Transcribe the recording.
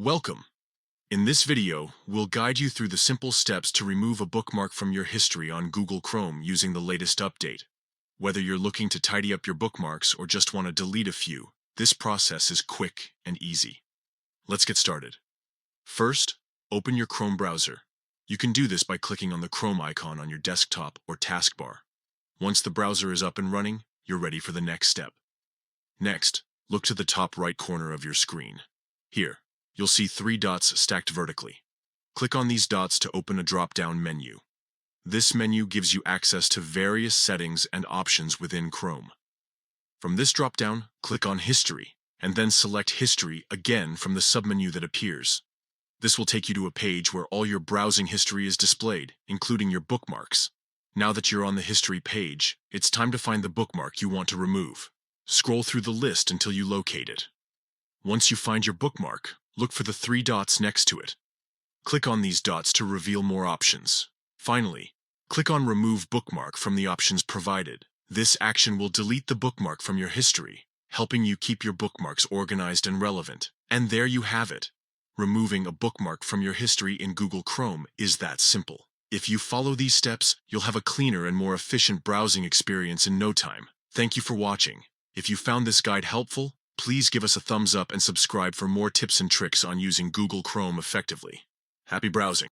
Welcome! In this video, we'll guide you through the simple steps to remove a bookmark from your history on Google Chrome using the latest update. Whether you're looking to tidy up your bookmarks or just want to delete a few, this process is quick and easy. Let's get started. First, open your Chrome browser. You can do this by clicking on the Chrome icon on your desktop or taskbar. Once the browser is up and running, you're ready for the next step. Next, look to the top right corner of your screen. Here, you'll see 3 dots stacked vertically. Click on these dots to open a drop-down menu. This menu gives you access to various settings and options within Chrome. From this drop-down, click on History, and then select History again from the submenu that appears. This will take you to a page where all your browsing history is displayed, including your bookmarks. Now that you're on the History page, it's time to find the bookmark you want to remove. Scroll through the list until you locate it. Once you find your bookmark, look for the 3 dots next to it. Click on these dots to reveal more options. Finally, click on Remove Bookmark from the options provided. This action will delete the bookmark from your history, helping you keep your bookmarks organized and relevant. And there you have it. Removing a bookmark from your history in Google Chrome is that simple. If you follow these steps, you'll have a cleaner and more efficient browsing experience in no time. Thank you for watching. If you found this guide helpful, please give us a thumbs up and subscribe for more tips and tricks on using Google Chrome effectively. Happy browsing!